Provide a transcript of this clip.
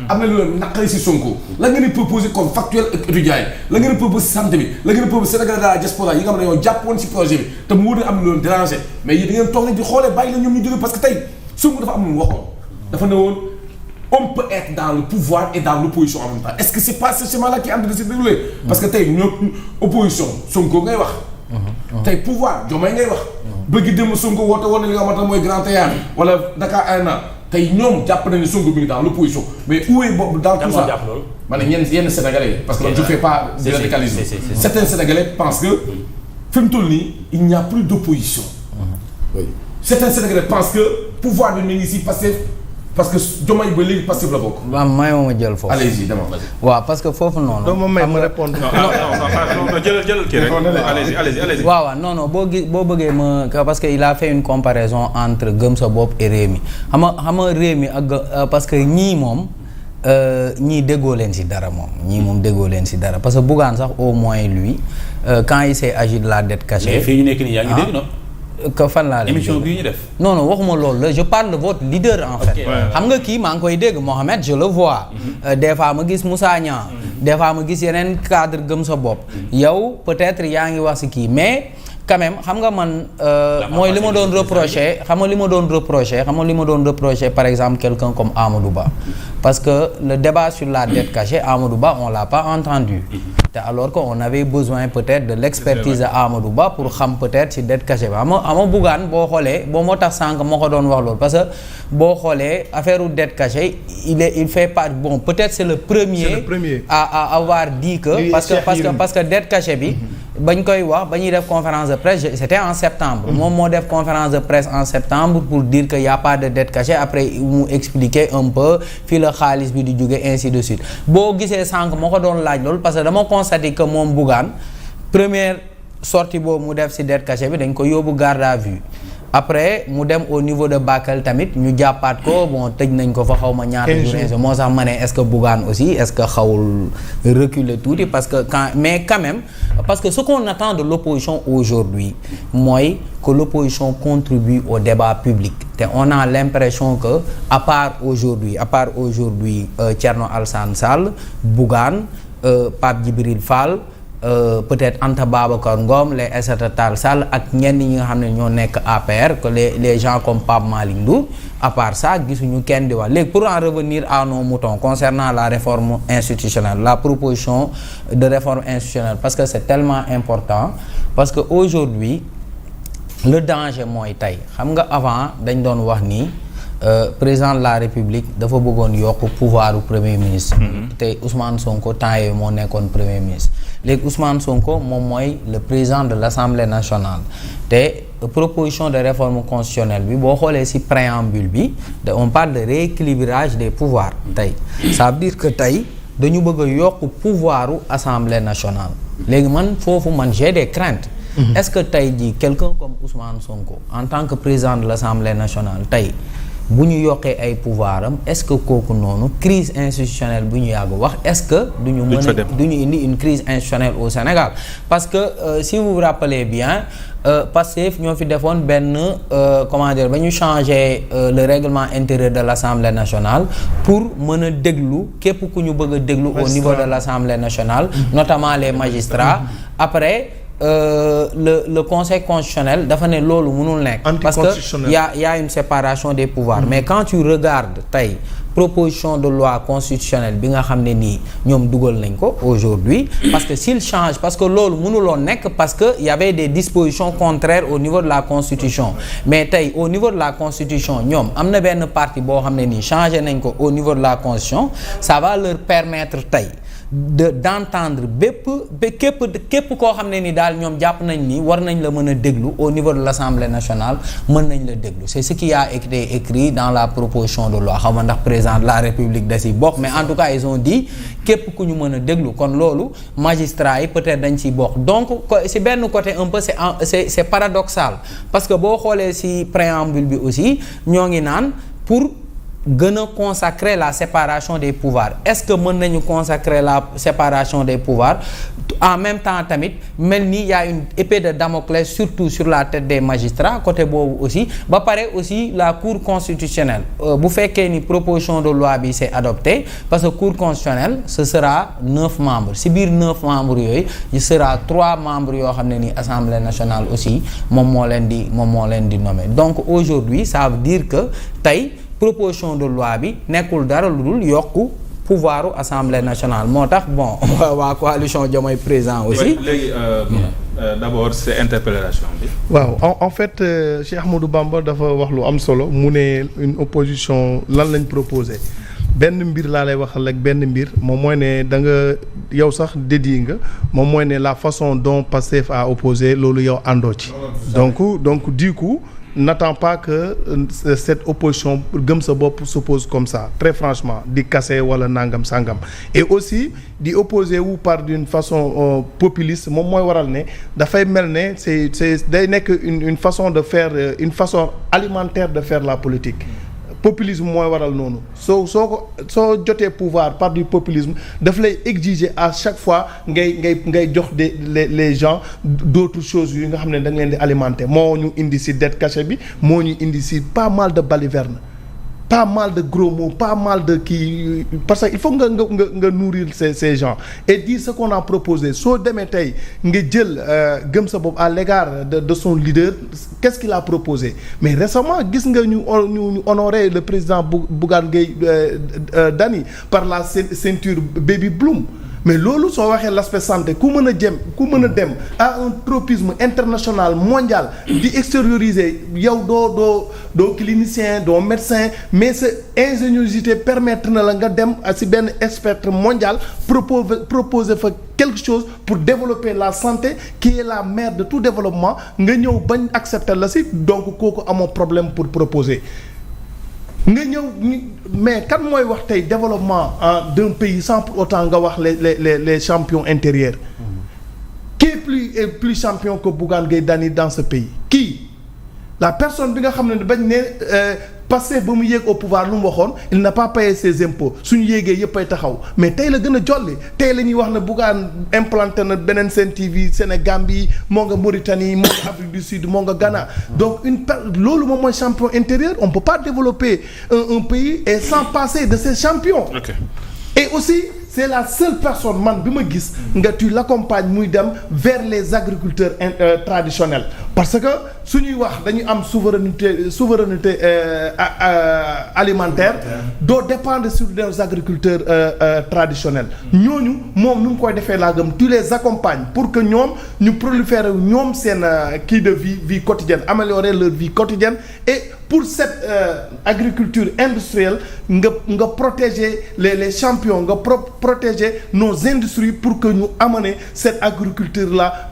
am na lu leen naqari si Sonko la ngeen di proposer comme factuel ak étudiants yi la ngeen di proposer si santé bi la ngeen di proposer Sénégal de la diaspora yi nga xam ne ñoo jàppoon si projet bi te mu wóor na am na lu leen déranger mais yéen da ngeen toog nañ di xoolee bàyyi la ñoom ñu jóge parce que tey Sonko dafa am lu mu waxoon dafa ne woon on peut être dans le pouvoir et dans l'opposition en même temps est-ce que c'est pas ce schéma là qui est en train de se dérouler parce que tey ñoo opposition Sonko ngay wax tey pouvoir Diomaye ngay wax bëgg dem Sonko woote woon na li nga xamante ne mooy Grand Théâtre wala Dakar Arena tey ñoom jàpp nañu Sonko bi ngi dans l'opposition mais où est boobu dans tout ça ma ne yenn Sénégalais parce que je fais pas de radicalisme certains Sénégalais pensent que fi mu toll nii il n'y a plus d'opposition certains Sénégalais pensent que pouvoir bi mi ngi si parce que Diomaye ba léegi Pastef la bokk. waaw may ma jël foofu. allez-y dama. waaw parce que foofu noonu. doo ma may ma répondre. non jëlal kii rek. allez-y. waaw non boo bëggee ma parce que il a fait une comparaison entre Gëm Sa Bopp et Rewmi xam nga Rewmi ak parce que ñii moom ñii déggoo leen ci dara moom ñii moom déggoo leen ci dara parce que Bougane sax au moins lui quand il s'est agi de la dette cachée. mais fii ñu nekk nii yaa ngi dégg non. que fan laa leen émission bii ñu def. non waxuma loolu la je parle de votre leader en fait. xam nga kii maa ngi koy dégg Mohamed je le vois. Des fois ma gis Moussa Niang. Des fois ma gis yeneen cadre Gëm Sa Bopp. yow peut-être yaa ngi wax ci kii mais quand même xam nga man. mooy li ma doon reprocher xam nga li ma doon reprocher par exemple quelqu'un comme Amadou Ba. parce que le débat sur la dette cachée Amadou Ba on l'a pas entendu. te alors que on avait besoin peut-être de l'expertise de Amadou Ba pour xam peut-être ci dette cachée bi ama Bougane boo xoolee boo moo tax sànq moo ko doon wax loolu parce que boo xoolee affaire u dette cachée il fait pas bon peut-être c'est le premier à avoir dit que parce que dette cachée bi bañ koy wax ba ñuy def conférence de presse c'était en septembre moom moo def conférence de presse en septembre pour dire que y a pas de dette cachée après mu expliquer un peu fii la xaalis bi di jóge ainsi de suite boo gisee sànq moo ko doon laaj loolu parce que dama constaté que moom Bougane première sortie boobu mu def ci dette cachée bi dañ ko yóbbu garde à vue après mu dem au niveau de Bakel tamit ñu jàppaat ko bon tëj nañ ko fa xaw ma ñaata jours moo sax ma ne est-ce que Bougane aussi est-ce que xawul reculer tuuti parce que quand même parce que ce qu'on attend de l'opposition aujourd'hui mooy que l'opposition contribue au débat public te on a l'impression que à part aujourd'hui Thierno Alassane Sall Bougane Pape Djibril Fall peut-être Anta Babacar Ngom les Aïssata Tall Sall ak ñenn ñi nga xam ne ñoo nekk APR que les gens comme Pape Malick Ndour à part ça gisuñu kenn di wax léegi pour en revenir à nos moutons concernant la réforme institutionnelle la proposition de réforme institutionnelle parce que c'est tellement important parce que aujourd'hui le danger mooy tey xam nga avant dañ doon wax ni président de la République dafa bëggoon yokk pouvoir u premier ministre te Ousmane Sonko temps yooyu moo nekkoon premier ministre léegi Ousmane Sonko moom mooy le président de l'Assemblée nationale te proposition de réforme constitutionnelle bi boo xoolee ci préambule bi on parle de rééquilibrage des pouvoirs tey ça veut dire que tey dañu bëgg a yokk pouvoiru Assemblée nationale léegi man foofu j'ai des craintes est-ce que tey jii quelqu'un comme Ousmane Sonko en tant que président de l'Assemblée nationale tey bu ñu yokkee ay pouvoir am est-ce que kooku noonu crise institutionnelle bu ñu yàgg wax est-ce que duñu mën a duñu indi une crise institutionnelle au Sénégal parce que si vous vous rappelez bien Pastef ñoo fi defoon benn comment dire ba ñu changer le règlement intérieur de l'Assemblée nationale pour mën a déglu képp ku ñu bëgg a déglu au niveau de l'Assemblée nationale notamment les magistrats après le conseil constitutionnel dafa ne loolu mënul nekk parce que y a une séparation des pouvoirs mais quand tu regardes tey proposition de loi constitutionnelle bi nga xam ne nii ñoom dugal nañ ko aujourd'hui parce que s'il change parce que loolu mënuloon nekk parce que y avait des dispositions contraires au niveau de la constitution mais tey au niveau de la constitution ñoom am na benn partie boo xam ne nii changé nañ ko au niveau de la constitution ça va leur permettre tey d'entendre képp koo xam ne ni daal ñoom jàpp nañ ni war nañ la mën a déglu au niveau de l'Assemblée nationale mën nañ la déglu c'est ce qui a été écrit dans la proposition de loi xaw ma ndax président de la République da ci bokk mais en tout cas ils ont dit képp ku ñu mën a déglu kon loolu magistrats yi peut-être dañ ciy bokk donc ci benn côté un peu c'est paradoxal parce que boo xoolee ci préambule bi aussi ñoo ngi naan pour gën a consacrer la séparation des pouvoirs est-ce que mën nañu consacrer la séparation des pouvoirs en même temps tamit mel ni y a une épée de Damoclès surtout sur la tête des magistrats côté boobu aussi ba pare aussi la cour constitutionnelle bu fekkee ni proposition de loi bi c'est adopté parce que cour constitutionnelle ce sera 9 membres si biir 9 membres yooyu il sera 3 membres yoo xam ne ni assemblée nationale aussi moom moo leen di nommer donc aujourd'hui ça veut dire que tey proposition de loi bi nekkul dara lu dul yokku pouvoiru assemblée nationale moo tax bon waa coalition Diomaye président aussi. léegi d'abord c'est interpellation bi. waaw en fait Cheikh Ahmadou Bamba dafa wax lu am solo mu ne une opposition lan lañ proposé benn mbir laa lay waxal ak benn mbir moom mooy ne da nga yow sax dédié nga moom mooy ne la façon dont Pastef a opposé loolu yow àndoo ci. donc du coup. N'attends pas que cette opposition gëm sa bopp s'oppose comme ça très franchement di kase wala nangam sangam et aussi di opposer wu par d'une façon populiste moom mooy waral ne dafay mel ne c'est day nekk une façon de faire une façon alimentaire de faire la politique populisme mooy waral noonu soo jotee pouvoir par du populisme daf lay exiger à chaque fois ngay jox les gens d'autres choses yu nga xam ne da nga leen di alimenter moo ñu indi ci dette cachée bi moo ñu indi ci pas mal de balivernes pas mal de gros mots pas mal de kii parce que il faut nga nourrir ces gens et dire ce qu'on a proposé soo demee tey nga jël gëm sa bopp à l'égard de son leader qu'est-ce qu'il a proposé mais récemment gis nga ñu honorer le président Bougane Gueye Dany par la ceinture Baby Bloom mais loolu soo waxee l'aspect santé ku mën a dem à un tropisme international mondial di extérioriser yow doo clinicien doo médecin mais sa ingéniosité permettre na la nga dem ci benn spectre mondial proposer fa quelque chose pour développer la santé qui est la mère de tout développement nga ñëw bañ accepter la ci donc kooku amoo problème pour proposer nga ñëw mais kan mooy wax tey développement d'un pays sans pour autant nga wax les champions intérieurs qui est plus champion que Bougane Gueye Dany dans ce pays qui la personne bi nga xam ne bañ ne Pastef ba mu yéeg au pouvoir lu mu waxoon il n'a pas payé ses impôts suñu yéegee yëpp ay taxaw mais tey la gën a jolli tey la ñuy wax ne Bougane implanté na beneen Sen TV Sénégambie moo nga Mauritanie moo nga Afrique du Sud moo nga Ghana donc loolu moom mooy champion intérieur on peut pas développer un pays et sans passer de ces champions. Okay. Et aussi c'est la seule personne man bi ma gis nga tu l'accompagnes muy dem vers les agriculteurs traditionnels parce que suñuy wax dañuy am souveraineté alimentaire doo dépendre sur des agriculteurs traditionnels ñooñu moom nu mu koy defee laa gëm tu les accompagnes pour que ñoom ñu proliférer ñoom seen kii de vie quotidienne améliorer leur vie quotidienne et pour cette agriculture industrielle nga protéger les champions nga protéger nos industries pour que ñu amener cette agriculture là